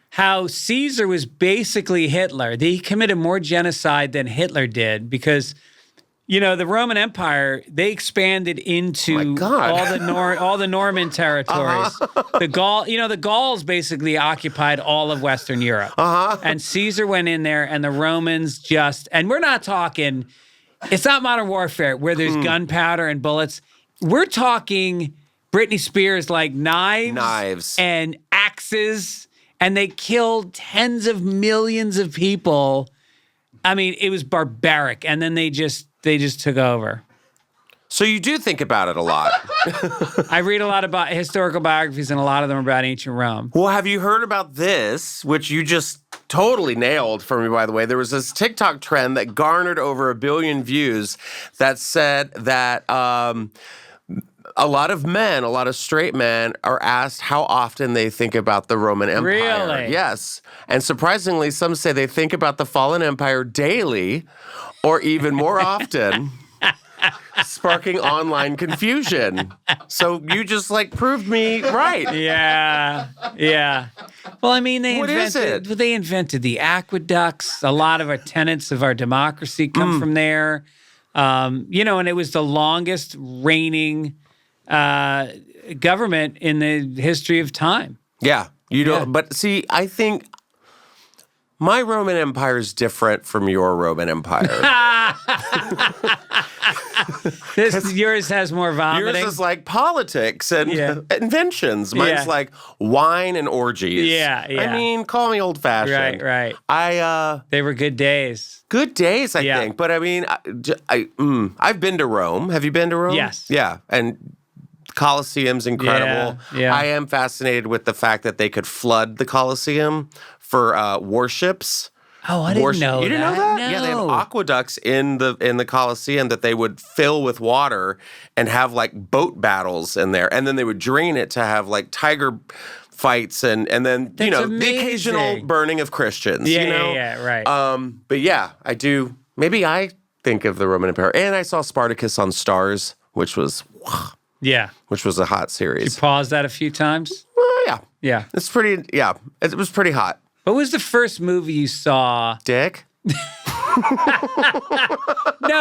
how Caesar was basically Hitler. He committed more genocide than Hitler did because, you know, the Roman Empire, they expanded into all the Norman territories. The Gauls basically occupied all of Western Europe. And Caesar went in there, and the Romans and we're not talking, it's not modern warfare where there's gunpowder and bullets. We're talking Britney Spears, like knives and axes, and they killed tens of millions of people. I mean, it was barbaric, and then they just took over. So you do think about it a lot. I read a lot about historical biographies, and a lot of them are about ancient Rome. Well, have you heard about this, which you just totally nailed for me, by the way? There was this TikTok trend that garnered over 1 billion views that said that a lot of straight men are asked how often they think about the Roman Empire. Really? Yes. And surprisingly, some say they think about the fallen empire daily or even more often, sparking online confusion. So you just proved me right. Yeah. Well, I mean, they invented the aqueducts. A lot of our tenets of our democracy come from there. And it was the longest reigning government in the history of time. Yeah. But see, I think my Roman Empire is different from your Roman Empire. Yours has more vomiting. Yours is like politics and inventions. Mine's like wine and orgies. Yeah. I mean, call me old-fashioned. Right. They were good days. Good days, I think. But I mean, I've been to Rome. Have you been to Rome? Yes. Yeah, and Colosseum's incredible. Yeah. I am fascinated with the fact that they could flood the Colosseum for warships. Oh, I didn't know that. You didn't know that? No. Yeah, they have aqueducts in the Colosseum that they would fill with water and have boat battles in there, and then they would drain it to have tiger fights and then That's the amazing. occasional burning of Christians. Yeah, right. But yeah, I do. Maybe I think of the Roman Empire, and I saw Spartacus on Stars, which was a hot series. You paused that a few times. Yeah. It's pretty. Yeah, it was pretty hot. What was the first movie you saw? Dick? No,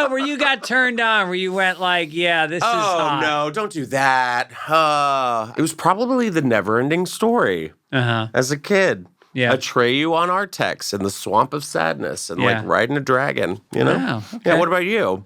where you got turned on, where you went this is hot. Oh, no, don't do that. It was probably The Never-Ending Story as a kid. Yeah. Atreyu on Artex in the Swamp of Sadness and riding a dragon, Wow, okay. Yeah, what about you?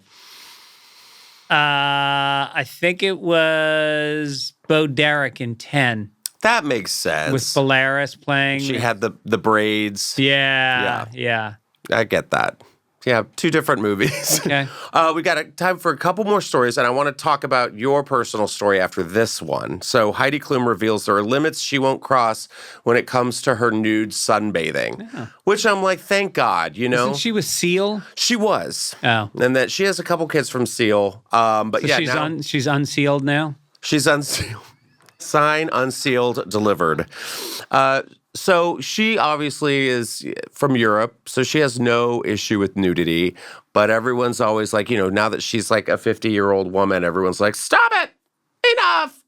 I think it was Bo Derek in 10. That makes sense. With Polaris playing. She had the braids. Yeah. I get that. Yeah, 2 different movies. Okay. We got time for a couple more stories, and I want to talk about your personal story after this one. So Heidi Klum reveals there are limits she won't cross when it comes to her nude sunbathing, which I'm like, thank God, Isn't she with Seal? She was. Oh. And that she has a couple kids from Seal. But so she's unsealed now? She's unsealed. Sign, unsealed, delivered. So she obviously is from Europe, so she has no issue with nudity. But everyone's always now that she's a 50-year-old woman, everyone's like, stop it! Enough!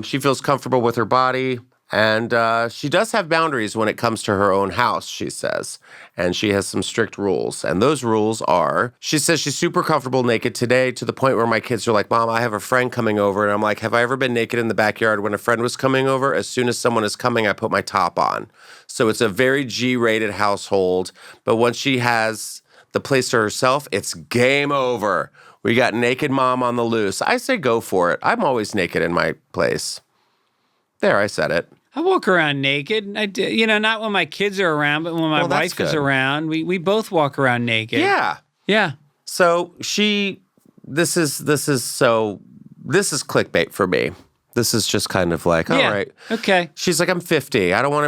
She feels comfortable with her body, And she does have boundaries when it comes to her own house, she says. And she has some strict rules. And those rules are, she says she's super comfortable naked today to the point where my kids are like, Mom, I have a friend coming over. And I'm like, have I ever been naked in the backyard when a friend was coming over? As soon as someone is coming, I put my top on. So it's a very G-rated household. But once she has the place to herself, it's game over. We got naked mom on the loose. I say go for it. I'm always naked in my place. There, I said it. I walk around naked. I do, you know, not when my kids are around, but when my wife is around, we both walk around naked. Yeah. Yeah. So this is clickbait for me. This is just kind of like, all right. Okay. She's like, I'm 50. I don't want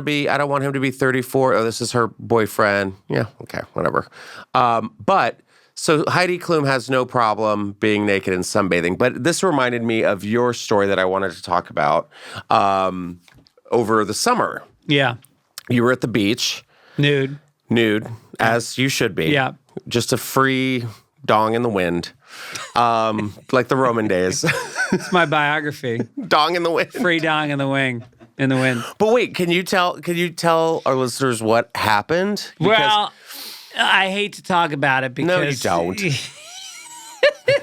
him to be 34. Oh, this is her boyfriend. Yeah. Okay. Whatever. So Heidi Klum has no problem being naked and sunbathing. But this reminded me of your story that I wanted to talk about over the summer. Yeah. You were at the beach. Nude, as you should be. Yeah. Just a free dong in the wind. Like the Roman days. It's my biography. Dong in the wind. Free dong in the wind. But wait, can you tell our listeners what happened? Well, I hate to talk about it because... No, you don't.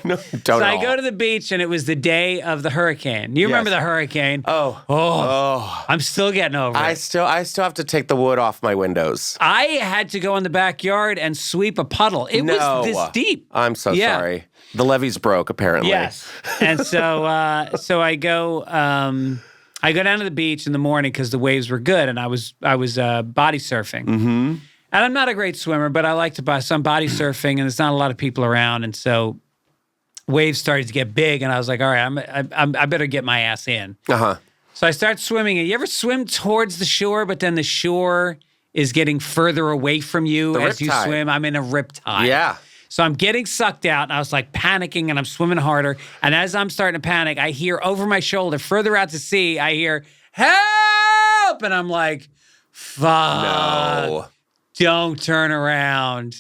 No, you don't. So I go to the beach, and it was the day of the hurricane. You remember the hurricane? Oh. I'm still getting over it. I still have to take the wood off my windows. I had to go in the backyard and sweep a puddle. It was this deep. I'm so sorry. The levees broke, apparently. Yes. And so I go down to the beach in the morning because the waves were good, and I was body surfing. Mm-hmm. And I'm not a great swimmer, but I like to buy some body surfing, and there's not a lot of people around, and so waves started to get big, and I was like, all right, I better get my ass in. Uh-huh. So I start swimming. You ever swim towards the shore, but then the shore is getting further away from you as you swim? I'm in a riptide. Yeah. So I'm getting sucked out, and I was like panicking, and I'm swimming harder. And as I'm starting to panic, I hear over my shoulder, further out to sea, I hear, help! And I'm like, fuck. No. Don't turn around.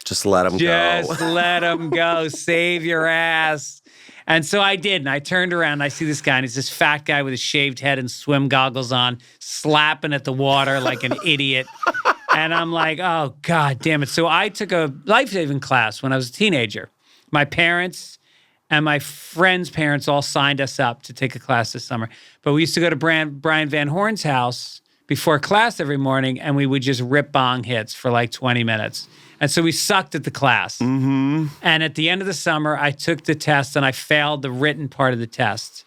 Just let him go. Just let him go. Save your ass. And so I did. And I turned around and I see this guy, and he's this fat guy with a shaved head and swim goggles on, slapping at the water like an idiot. And I'm like, oh, God damn it. So I took a life-saving class when I was a teenager. My parents and my friends' parents all signed us up to take a class this summer. But we used to go to Brian Van Horn's house before class every morning, and we would just rip bong hits for like 20 minutes. And so we sucked at the class. Mm-hmm. And at the end of the summer, I took the test, and I failed the written part of the test.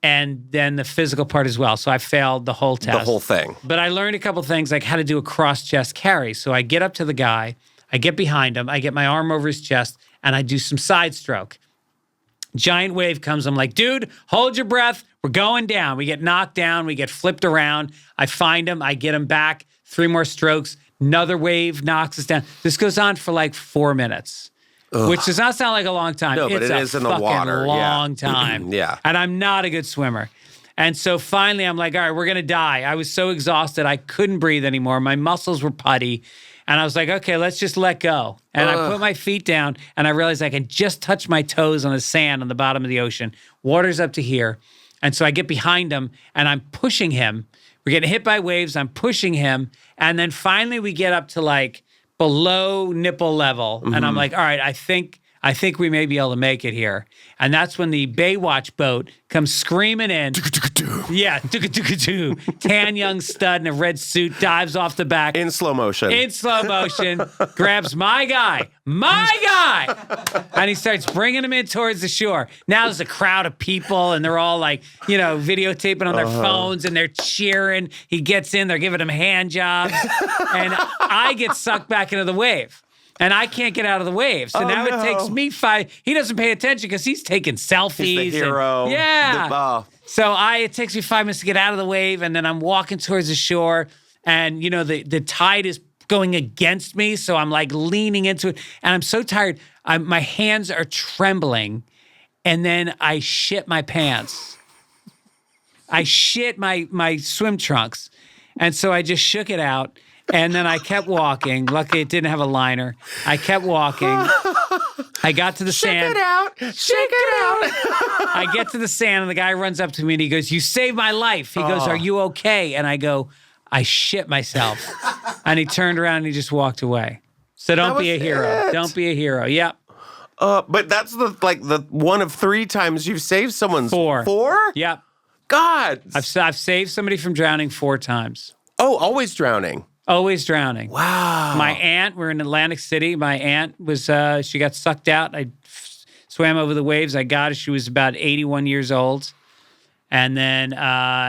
And then the physical part as well. So I failed the whole test. The whole thing. But I learned a couple things, like how to do a cross-chest carry. So I get up to the guy, I get behind him, I get my arm over his chest, and I do some side stroke. Giant wave comes. I'm like, dude, hold your breath. We're going down. We get knocked down. We get flipped around. I find him. I get him back. 3 more strokes. Another wave knocks us down. This goes on for like 4 minutes, which does not sound like a long time. No, but it is in the water. Long time. Yeah. And I'm not a good swimmer. And so finally, I'm like, all right, we're going to die. I was so exhausted. I couldn't breathe anymore. My muscles were putty. And I was like, okay, let's just let go. And I put my feet down, and I realized I can just touch my toes on the sand on the bottom of the ocean. Water's up to here. And so I get behind him, and I'm pushing him. We're getting hit by waves. I'm pushing him. And then finally we get up to like below nipple level. Mm-hmm. And I'm like, all right, I think we may be able to make it here. And that's when the Baywatch boat comes screaming in. Yeah, tan young stud in a red suit dives off the back. In slow motion. Grabs my guy, and he starts bringing him in towards the shore. Now there's a crowd of people, and they're all like, videotaping on their phones, and they're cheering. He gets in, they're giving him hand jobs, and I get sucked back into the wave. And I can't get out of the wave. So now it takes me 5. He doesn't pay attention because he's taking selfies. He's the hero. So it takes me 5 minutes to get out of the wave, and then I'm walking towards the shore, and the tide is going against me, so I'm like leaning into it, and I'm so tired. My hands are trembling, and then I shit my pants. I shit my swim trunks, and so I just shook it out. And then I kept walking. Luckily, it didn't have a liner. I kept walking. I I got to the sand. Shake it out. Shake it out. I get to the sand, and the guy runs up to me, and he goes, "You saved my life." He goes, "Are you okay?" And I go, "I shit myself." And he turned around, and he just walked away. So don't be a hero. Don't be a hero. Yep. But that's the one of 3 times you've saved someone's 4. 4? Yep. God. I've saved somebody from drowning 4 times. Oh, always drowning. Always drowning. Wow. My aunt, we're in Atlantic City. My aunt was, she got sucked out. I swam over the waves. I got her. She was about 81 years old. And then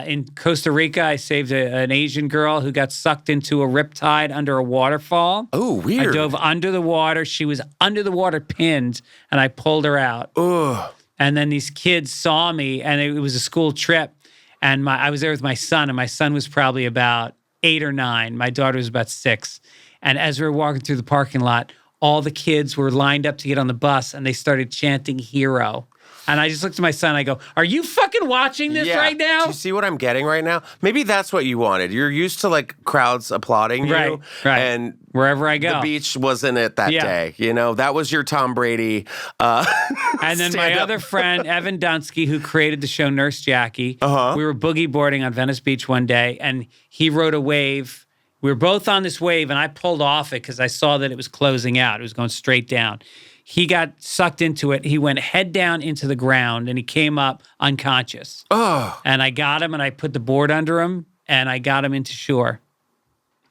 in Costa Rica, I saved an Asian girl who got sucked into a riptide under a waterfall. Oh, weird. I dove under the water. She was under the water pinned, and I pulled her out. Ugh. And then these kids saw me, and it was a school trip. And I was there with my son, and my son was probably about 8 or 9. My daughter was about 6. And as we were walking through the parking lot, all the kids were lined up to get on the bus, and they started chanting "Hero." And I just looked at my son. I go, "Are you fucking watching this right now?" Do you see what I'm getting right now? Maybe that's what you wanted. You're used to like crowds applauding you. Right. And wherever I go. the beach wasn't it that day. You know, that was your Tom Brady. And then my other friend, Evan Dunsky, who created the show Nurse Jackie, we were boogie boarding on Venice Beach one day, and he rode a wave. We were both on this wave, and I pulled off it because I saw that it was closing out. It was going straight down. He got sucked into it. He went head down into the ground, and he came up unconscious. Oh. And I got him, and I put the board under him, and I got him into shore.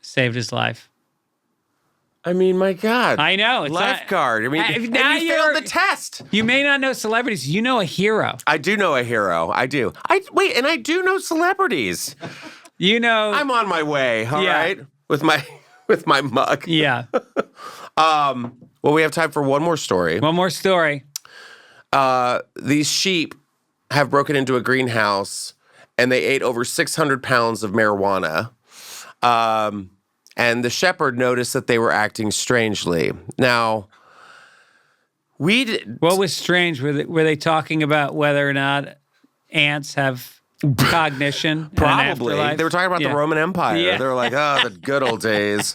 Saved his life. I mean, my God. I know. It's lifeguard. I mean, now and you failed the test. You may not know celebrities. You know a hero. I do know a hero. I do. And I do know celebrities. You know. I'm on my way, all right? With my mug. Yeah. Well, we have time for one more story. One more story. These sheep have broken into a greenhouse, and they ate over 600 pounds of marijuana. And the shepherd noticed that they were acting strangely. Now, what was strange? Were they talking about whether or not ants have cognition? Probably. They were talking about the Roman Empire. Yeah. They were like, oh, the good old days.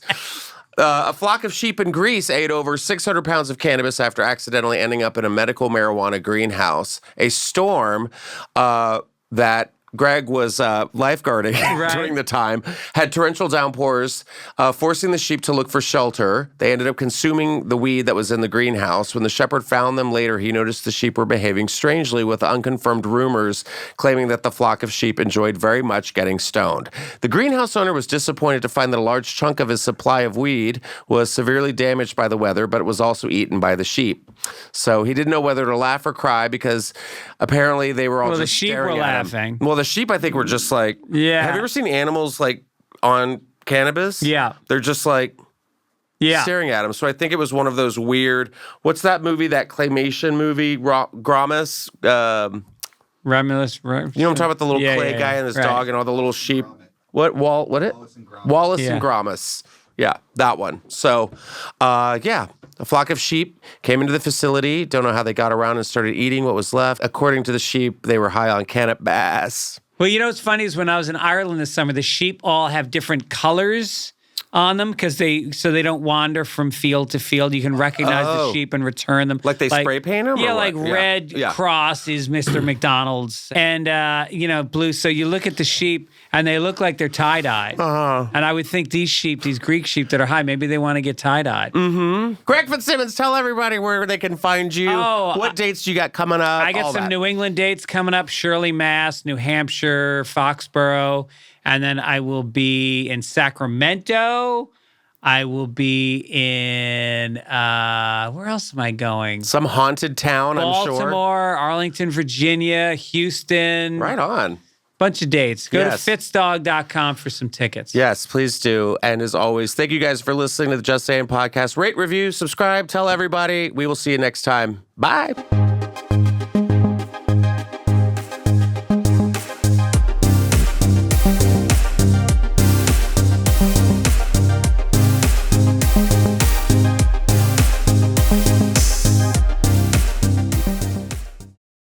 A flock of sheep in Greece ate over 600 pounds of cannabis after accidentally ending up in a medical marijuana greenhouse. A storm that Greg was lifeguarding during the time, had torrential downpours, forcing the sheep to look for shelter. They ended up consuming the weed that was in the greenhouse. When the shepherd found them later, he noticed the sheep were behaving strangely, with unconfirmed rumors claiming that the flock of sheep enjoyed very much getting stoned. The greenhouse owner was disappointed to find that a large chunk of his supply of weed was severely damaged by the weather, but it was also eaten by the sheep. So he didn't know whether to laugh or cry because apparently they were all just the sheep staring were at him. laughing. Well, the sheep, I think, were just like, yeah. Have you ever seen animals like on cannabis? Yeah. They're just like staring at him. So I think it was one of those weird, what's that movie, that claymation movie, Gromus? Romulus. You know what I'm talking about? The little clay guy and his dog and all the little sheep. What? Wallace and Gromit. Yeah, that one. So, a flock of sheep came into the facility. Don't know how they got around and started eating what was left. According to the sheep, they were high on cannabis. Well, you know what's funny is when I was in Ireland this summer, the sheep all have different colors on them because they don't wander from field to field. You can recognize the sheep and return them. Like they spray paint them? Yeah, like red cross is Mr. McDonald's. And, blue. So you look at the sheep and they look like they're tie-dyed. And I would think these Greek sheep that are high, maybe they want to get tie-dyed. Mm-hmm. Greg Fitzsimmons, tell everybody where they can find you. What dates you got coming up? I got some New England dates coming up. Shirley, Mass, New Hampshire, Foxborough. And then I will be in Sacramento. I will be in, where else am I going? Some haunted town, I'm sure. Baltimore, Arlington, Virginia, Houston. Right on. Bunch of dates. Go to fitzdog.com for some tickets. Yes, please do. And as always, thank you guys for listening to the Just Saying podcast. Rate, review, subscribe, tell everybody. We will see you next time. Bye.